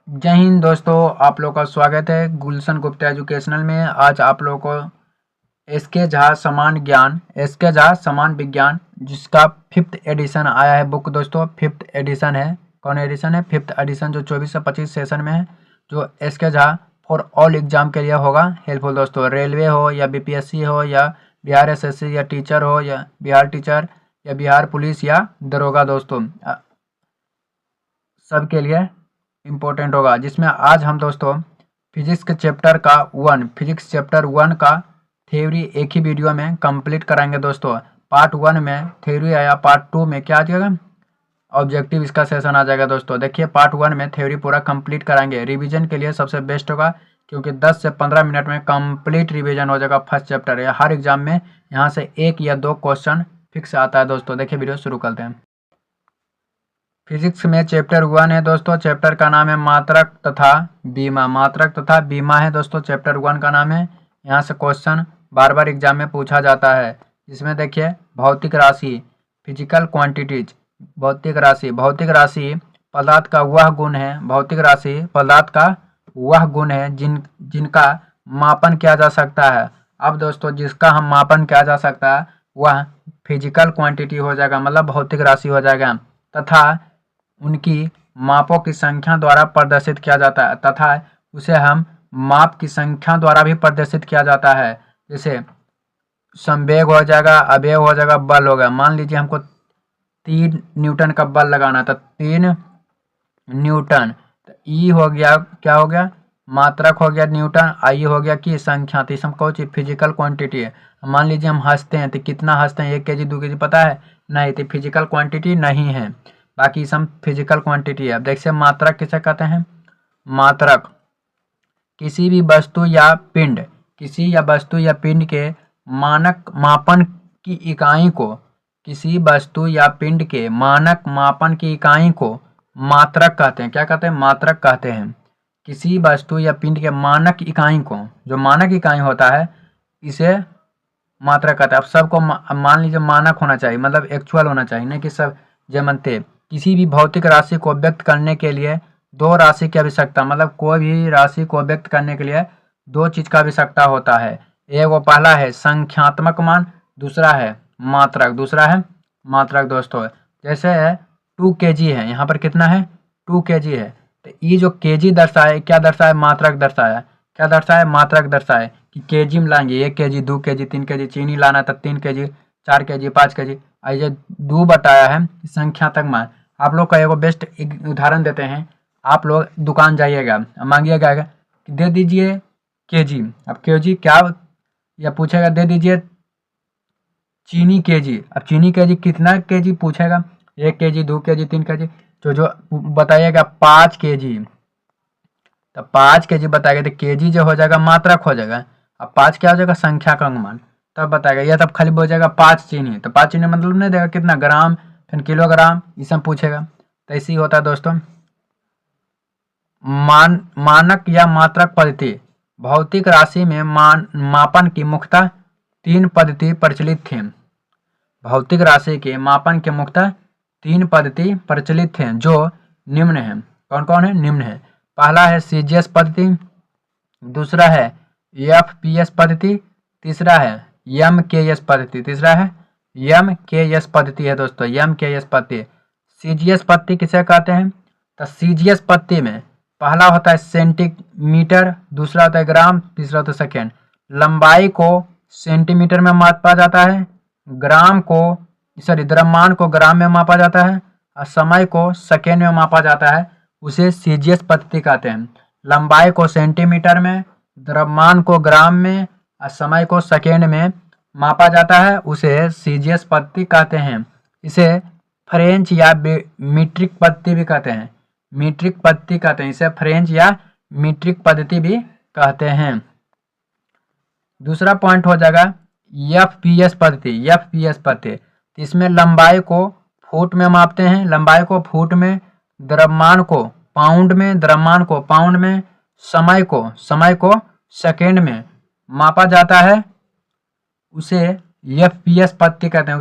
जय हिंद दोस्तों, आप लोग का स्वागत है गुलशन गुप्ता एजुकेशनल में। आज आप लोगों को एस के झा समान विज्ञान जिसका 5th एडिशन आया है बुक दोस्तों। 5th एडिशन है। कौन एडिशन है? 5th एडिशन, जो 24 से 25 सेशन में है, जो एस के झा फॉर ऑल एग्जाम के लिए होगा हेल्पफुल दोस्तों। रेलवे हो या बीपीएससी हो या बिहार एसएससी या टीचर हो या बिहार टीचर या बिहार पुलिस या दरोगा दोस्तों, सबके लिए इम्पोर्टेंट होगा। जिसमें आज हम दोस्तों फिजिक्स चैप्टर वन का थ्योरी एक ही वीडियो में कंप्लीट कराएंगे दोस्तों। पार्ट 1 में थ्योरी आया, पार्ट 2 में क्या आ जाएगा? ऑब्जेक्टिव इसका सेशन आ जाएगा दोस्तों। देखिए, पार्ट 1 में थ्योरी पूरा कंप्लीट कराएंगे। रिवीजन के लिए सबसे बेस्ट होगा, क्योंकि 10 से 15 मिनट में कंप्लीट रिवीजन हो जाएगा फर्स्ट चैप्टर। या हर एग्जाम में यहाँ से 1 या 2 क्वेश्चन फिक्स आता है दोस्तों। देखिए, वीडियो शुरू करते हैं। फिजिक्स में चैप्टर 1 है दोस्तों। चैप्टर का नाम है मात्रक तथा बीमा है दोस्तों। चैप्टर 1 का नाम है। यहाँ से क्वेश्चन बार बार एग्जाम में पूछा जाता है। इसमें देखिए, भौतिक राशि, फिजिकल क्वांटिटीज, भौतिक राशि पदार्थ का वह गुण है, जिनका मापन किया जा सकता है। अब दोस्तों, जिसका हम मापन किया जा सकता है वह फिजिकल क्वांटिटी हो जाएगा, मतलब भौतिक राशि हो जाएगा। तथा उनकी मापों की संख्या द्वारा प्रदर्शित किया जाता है, तथा उसे हम माप की संख्या द्वारा भी प्रदर्शित किया जाता है। जैसे संवेग हो जाएगा, अवयव हो जाएगा, बल होगा। मान लीजिए हमको 3 न्यूटन का बल लगाना था, 3 न्यूटन। तो ई हो गया, क्या हो गया? मात्रक हो गया न्यूटन। आई हो गया की संख्या, तो इसमें कौन सी फिजिकल क्वांटिटी है। मान लीजिए हम हंसते हैं, तो कितना हंसते हैं? 1 kg 2 kg पता है? नहीं, तो फिजिकल क्वांटिटी नहीं है। बाकी सब फिजिकल क्वांटिटी है। अब देखिए, मात्रक किसे कहते हैं? मात्रक किसी वस्तु या पिंड के मानक मापन की इकाई को, मात्रक कहते हैं। क्या कहते हैं? मात्रक कहते हैं। किसी वस्तु या पिंड के मानक इकाई को, जो मानक इकाई होता है, इसे मात्रक कहते हैं। अब सबको मान लीजिए मानक होना चाहिए, मतलब एक्चुअल होना चाहिए, नहीं कि सब जमनते। किसी भी भौतिक राशि को व्यक्त करने के लिए 2 राशि की आवश्यकता, मतलब कोई भी राशि को व्यक्त करने के लिए 2 चीज का आवश्यकता होता है। वो पहला है संख्यात्मक मान, दूसरा है मात्रक दोस्तों। जैसे 2 kg है, यहाँ पर कितना है? 2 kg है। तो ये जो kg दर्शाए, क्या दर्शाए? मात्रक दर्शाया। क्या दर्शाए? मात्रक दर्शाए कि kg में लाएंगे 1 kg 2 kg 3 kg, चीनी लाना था 3 kg 4 kg 5 kg। ये 2 बताया है संख्यात्मक मान। आप लोग का एगो बेस्ट उदाहरण देते हैं। आप लोग दुकान जाइएगा, मांगिएगा कि दे दीजिए kg। अब kg क्या, या पूछेगा दे दीजिए चीनी kg। अब चीनी kg कितना kg पूछेगा? 1 kg 2 kg 3 kg। जो बताइएगा 5 kg, तो 5 kg बताएगा, तो kg जो हो जाएगा मात्रक हो जाएगा। अब 5 क्या हो जाएगा? संख्या का मान। तब बताएगा। या तब खाली बोल जाएगा 5 चीनी, तो 5 चीनी मतलब नहीं देगा कितना ग्राम, फिर किलोग्राम, ये सब पूछेगा। तो ऐसे ही होता है दोस्तों। मानक या मात्रक पद्धति। भौतिक राशि में मापन की मुख्यतः 3 पद्धति प्रचलित थी। भौतिक राशि के मापन के मुख्यतः 3 पद्धति प्रचलित थे, जो निम्न है। कौन कौन है? निम्न है। पहला है सीजीएस पद्धति, दूसरा है एफपीएस पद्धति, तीसरा है एमकेएस पद्धति है दोस्तों। एमकेएस पद्धति। सीजीएस पद्धति किसे कहते हैं? तो सीजीएस पद्धति में पहला होता है सेंटीमीटर, दूसरा होता है ग्राम, तीसरा होता है सेकेंड। लंबाई को सेंटीमीटर में मापा जाता है, द्रव्यमान को ग्राम में मापा जाता है, और समय को सेकेंड में मापा जाता है। उसे सीजीएस पद्धति कहते हैं। लंबाई को सेंटीमीटर में, द्रव्यमान को ग्राम में, और समय को सेकेंड में मापा जाता है। उसे सीजीएस पद्धति कहते हैं। इसे फ्रेंच या मीट्रिक पद्धति भी कहते हैं। इसे फ्रेंच या मीट्रिक पद्धति भी कहते हैं। दूसरा पॉइंट हो जाएगा एफपीएस पद्धति। इसमें लंबाई को फुट में मापते हैं, द्रव्यमान को पाउंड में, समय को सेकेंड में मापा जाता है। उसे एफपीएस पद्धति कहते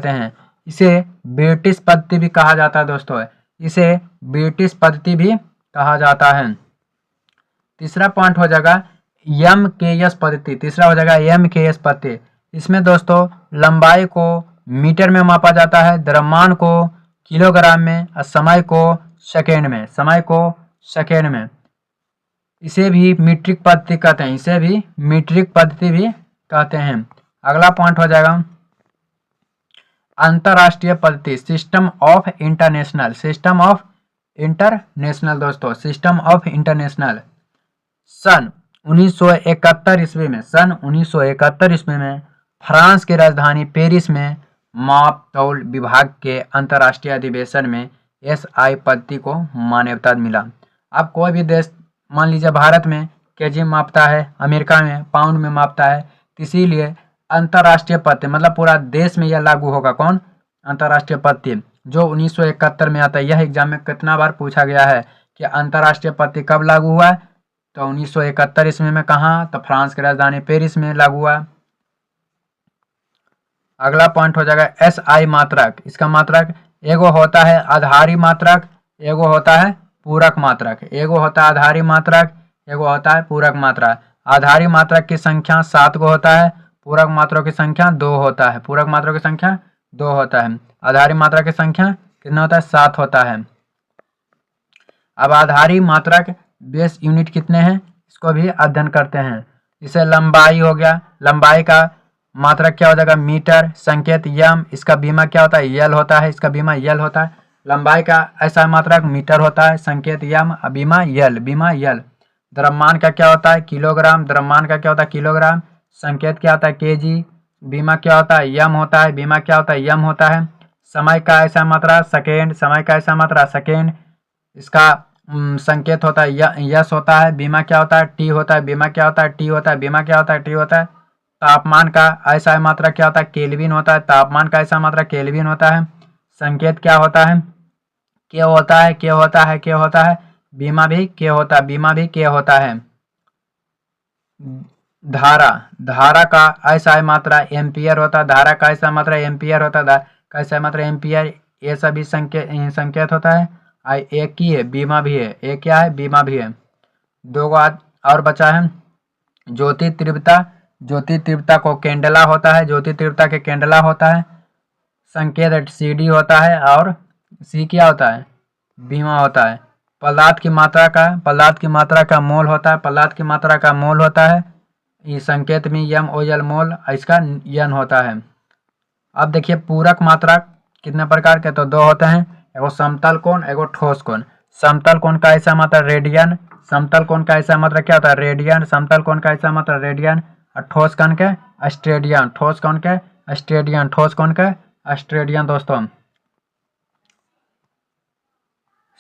हैं। इसे ब्रिटिश पद्धति भी कहा जाता है दोस्तों। इसे ब्रिटिश पद्धति भी कहा जाता है। तीसरा पॉइंट हो जाएगा MKS पद्धति। तीसरा हो जाएगा MKS पद्धति। इसमें दोस्तों लंबाई को मीटर में मापा जाता है, द्रव्यमान को किलोग्राम में और समय को सेकेंड में। समय को सेकेंड में। इसे भी मीट्रिक पद्धति कहते हैं। इसे भी मीट्रिक पद्धति भी कहते हैं। अगला पॉइंट हो जाएगा अंतरराष्ट्रीय पद्धति, system of international. System of international दोस्तों, सिस्टम ऑफ इंटरनेशनल सन 1971 ईस्वी में, सन 1971 ईस्वी में फ्रांस की राजधानी पेरिस में माप तौल विभाग के अंतर्राष्ट्रीय अधिवेशन में SI पद्धति को मान्यता मिला। अब कोई भी देश, मान लीजिए भारत में केजी मापता है, अमेरिका में पाउंड में मापता है, इसीलिए अंतर्राष्ट्रीय पद्धति मतलब पूरा देश में यह लागू होगा। कौन? अंतर्राष्ट्रीय पद्धति, जो 1971 में आता है। यह एग्जाम में कितना बार पूछा गया है कि अंतर्राष्ट्रीय पद्धति कब लागू हुआ है, तो 1971 ईस्वी में। कहाँ? तो फ्रांस की राजधानी पेरिस में लागू हुआ। अगला पॉइंट हो जाएगा SI मात्रक। इसका मात्रक एगो होता है आधारी मात्रक, एगो होता है पूरक मात्रक। एगो होता है आधारी मात्रक, एगो होता है पूरक मात्रक। आधारी मात्रक की संख्या 7 गो होता है, पूरक मात्रों की संख्या 2 होता है। पूरक मात्रों की संख्या 2 होता है। आधारी मात्रा की संख्या कितना होता है? 7 होता है। अब आधारी मात्रक बेस यूनिट कितने हैं, इसको भी अध्ययन करते हैं। इसे लंबाई हो गया, लंबाई का मात्रक क्या हो जाएगा? मीटर। संकेत यम, इसका बीमा क्या होता है? यल होता है। इसका बीमा यल होता है। लंबाई का ऐसा मात्रक मीटर होता है, संकेत यम, बीमा यल, बीमा यल। द्रव्यमान का क्या होता है? किलोग्राम। द्रव्यमान का क्या होता है? किलोग्राम। संकेत क्या होता है? केजी। बीमा क्या होता है? यम होता है। बीमा क्या होता है? यम होता है। समय का ऐसा मात्रा सेकेंड। समय का ऐसा मात्रा सेकेंड। इसका संकेत होता है यस होता है। बीमा क्या होता है? टी होता है। बीमा क्या होता है? टी होता है। बीमा क्या होता है? टी होता है। तापमान का ऐसा मात्रा क्या होता है? केल्विन होता है। तापमान का ऐसा मात्रा केल्विन होता है। संकेत क्या होता है? के होता है, के होता है, के होता है। बीमा भी के होता है। बीमा भी के होता है। धारा, धारा का ऐसा मात्रा एम्पियर होता है। धारा का ऐसा मात्रा एम्पियर होता है। कैसा मात्रा? एम्पियर। ये सभी संकेत होता है। एक ही है, बीमा भी है। एक क्या है? बीमा भी है। 2 और बचा है ज्योति तीव्रता। ज्योति तीव्रता को कैंडला होता है। ज्योति तीव्रता के कैंडला होता है। संकेत CD होता है और C क्या होता है? बीमा होता है। पदार्थ की मात्रा का, पदार्थ की मात्रा का मोल होता है। पदार्थ की मात्रा का मोल होता है। ये संकेत में MOL मोल, इसका यन होता है। अब देखिए पूरक मात्रा कितने प्रकार के? तो 2 होते हैं, एगो समतल कोण, एगो ठोस कोण। समतल कोण का ऐसा मात्रा रेडियन। समतल कोण का ऐसा मात्रा क्या होता है? रेडियन। समतल कोण का ऐसा मात्रा रेडियन। और ठोस कोण के अस्ट्रेडियन। ठोस कोण के अस्ट्रेडियन। ठोस कोण के अस्ट्रेडियन। दोस्तों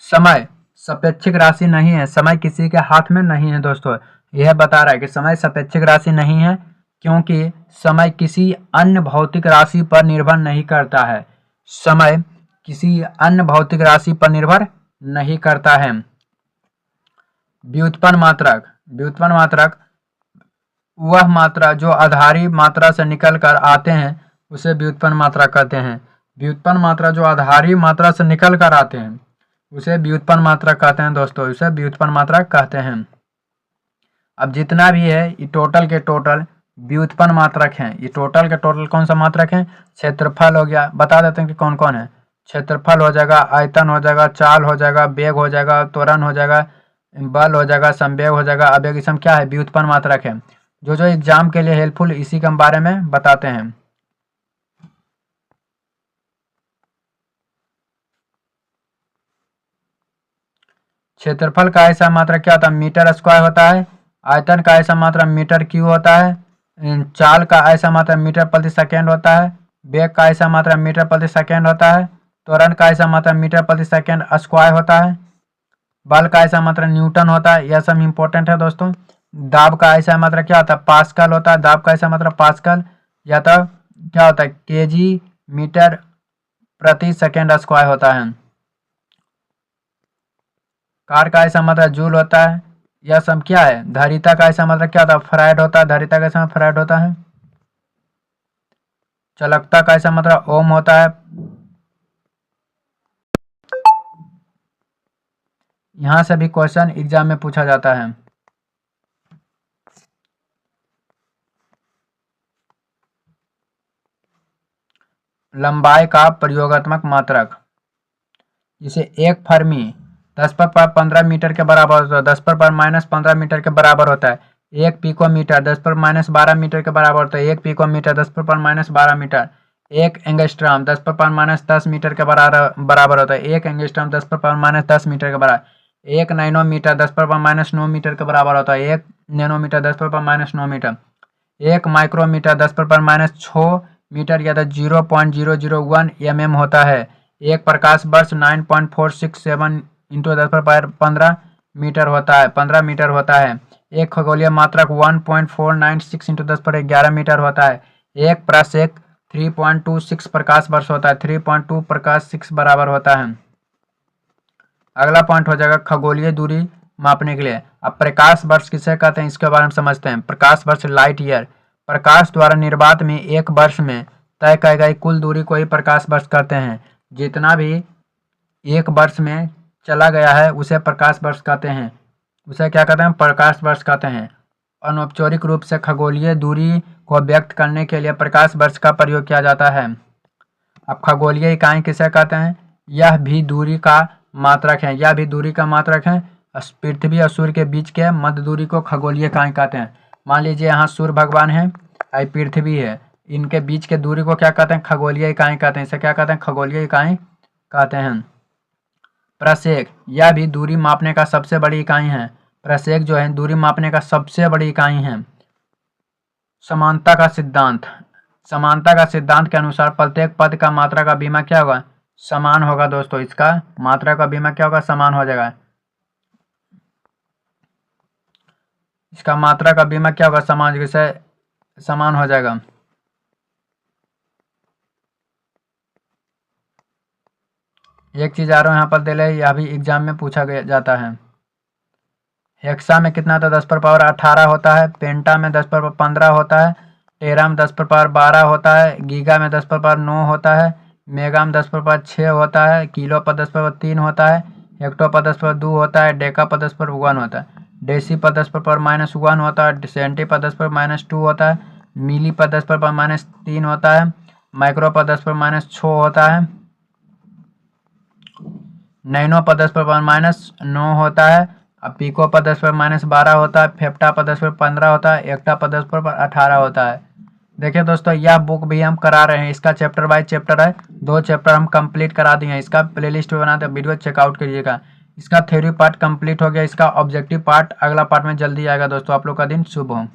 समय सापेक्षिक राशि नहीं है। समय किसी के हाथ में नहीं है दोस्तों। यह बता रहा है कि समय सापेक्षिक राशि नहीं है, क्योंकि समय किसी अन्य भौतिक राशि पर निर्भर नहीं करता है। समय किसी अन्य भौतिक राशि पर निर्भर नहीं करता है। व्युत्पन्न मात्रक, व्युत्पन्न मात्रक वह मात्रा जो आधारी मात्रा से निकल कर आते हैं उसे व्युत्पन्न मात्रा कहते हैं। व्युत्पन्न मात्रा जो आधारी मात्रा से निकल कर आते हैं उसे व्युत्पन्न मात्रा कहते हैं दोस्तों। इसे व्युत्पन्न मात्रा कहते हैं। अब जितना भी है ये टोटल के टोटल व्युत्पन्न मात्रक हैं। ये टोटल के टोटल कौन सा मात्रक है? क्षेत्रफल हो गया, बता देते हैं कि कौन कौन है। क्षेत्रफल हो जाएगा, आयतन हो जाएगा, चाल हो जाएगा, वेग हो जाएगा, त्वरण हो जाएगा, बल हो जाएगा, संवेग हो जाएगा, आवेग। ये सब क्या है? व्युत्पन्न मात्रक है। जो जो एग्जाम के लिए हेल्पफुल, इसी के बारे में बताते हैं। क्षेत्रफल का ऐसा मात्रा क्या होता है? मीटर स्क्वायर होता है। आयतन का ऐसा मात्रा मीटर क्यू होता है। चाल का ऐसा मात्रा मीटर प्रति सेकेंड होता है। वेग का ऐसा मात्रा मीटर प्रति सेकेंड होता है। त्वरण का ऐसा मात्रा मीटर प्रति सेकेंड स्क्वायर होता है। बल का ऐसा मात्रा न्यूटन होता है। यह सब इंपॉर्टेंट है दोस्तों। दाब का ऐसा मात्रा क्या होता है? पास्कल होता है। दाब का ऐसा मात्रा पास्कल, या तो क्या होता है? केजी मीटर प्रति सेकेंड स्क्वायर होता है। कार का ऐसा मात्रा जूल होता है। यह सब क्या है? धारिता का ऐसा मात्रा क्या होता है? फैराड होता है। धारिता का ऐसा फैराड होता है। चालकता का ऐसा मात्रा ओम होता है। यहाँ से भी क्वेश्चन एग्जाम में पूछा जाता है। लंबाई का प्रयोगात्मक मात्रक, जिसे 1 फर्मी 10⁻15 मीटर के बराबर होता है, 10⁻−15 मीटर के बराबर होता है। 1 पिकोमीटर 10⁻−12 मीटर के बराबर होता है। 1 पिकोमीटर 10⁻−12 मीटर। 1 एंगस्ट्रॉम 10⁻−10 मीटर के बराबर होता है। 1 एंगस्ट्रॉम 10⁻−10 मीटर के बराबर। 1 नैनोमीटर 10⁻−9 मीटर के बराबर होता है। 1 नैनोमीटर 10⁻−9 मीटर। 1 माइक्रोमीटर 10⁻6 मीटर या 0.001 mm होता है। 1 प्रकाश वर्ष 9.467 इंटू 10⁻15 मीटर होता है, 15 मीटर होता है। 1 खगोलीय मात्रक 1.496 इंटू 10⁻11 मीटर होता है। 1 प्रसेक 3.26 प्रकाश वर्ष होता है, 3.2 प्रकाश 6 बराबर होता है। अगला पॉइंट हो जाएगा खगोलीय दूरी मापने के लिए। अब प्रकाश वर्ष किसे कहते हैं इसके बारे में समझते हैं। प्रकाश वर्ष लाइट ईयर। प्रकाश द्वारा निर्वात में 1 वर्ष में तय की गई कुल दूरी को ही प्रकाश वर्ष कहते हैं। जितना भी 1 वर्ष में चला गया है उसे प्रकाश वर्ष कहते हैं। उसे क्या कहते हैं? प्रकाश वर्ष कहते हैं। अनौपचारिक रूप से खगोलीय दूरी को व्यक्त करने के लिए प्रकाश वर्ष का प्रयोग किया जाता है। अब खगोलीय इकाई किसे कहते हैं? यह भी दूरी का मात्रक है। यह भी दूरी का मात्रक है। पृथ्वी और सूर्य के बीच के मध्य दूरी को खगोलीय इकाई कहते हैं। मान लीजिए यहाँ सूर्य भगवान है, पृथ्वी है, इनके बीच के दूरी को क्या कहते हैं? खगोलीय इकाई कहते हैं। इसे क्या कहते हैं? खगोलीय इकाई कहते हैं। प्रसेक, यह भी दूरी मापने का सबसे बड़ी इकाई है। प्रसेक जो है दूरी मापने का सबसे बड़ी इकाई है। समानता का सिद्धांत। समानता का सिद्धांत के अनुसार प्रत्येक पद का मात्रा का बीमा क्या होगा? समान होगा दोस्तों। इसका मात्रा का बीमा क्या होगा? समान हो जाएगा। इसका मात्रा का बीमा क्या होगा? समान, जैसे समान हो जाएगा। एक चीज आ रहा है यहाँ पर दे ले, यह भी एग्जाम में पूछा गया जाता है। हेक्सा में कितना था? 10⁻18 होता है। पेंटा में 10⁻15 होता है। टेरा में 10⁻12 होता है। गीगा में 10⁻9 होता है। मेगा में 10⁻6 होता है। किलो पर 10⁻3 होता है। हेक्टो पर 10⁻2 होता है। डेका पर 10⁻1 होता है। डेसी पर 10⁻−1 होता है। सेंटी पर 10⁻−2 होता है। मिली पर 10⁻−3 होता है। माइक्रो पर 10⁻6 होता है। नैनो पर 10⁻9 होता है। अब पिको पर 10⁻12 होता है। फेप्टा पर 10⁻15 होता है। एक्टा पर 10⁻18 होता है। देखिए दोस्तों, यह बुक भी हम करा रहे हैं। इसका चैप्टर बाय चैप्टर है। 2 चैप्टर हम कंप्लीट करा दिए हैं। इसका प्लेलिस्ट में बनाते वीडियो चेकआउट करिएगा। इसका थ्योरी पार्ट कंप्लीट हो गया। इसका ऑब्जेक्टिव पार्ट अगला पार्ट में जल्दी आएगा दोस्तों। आप लोग का दिन शुभ हो।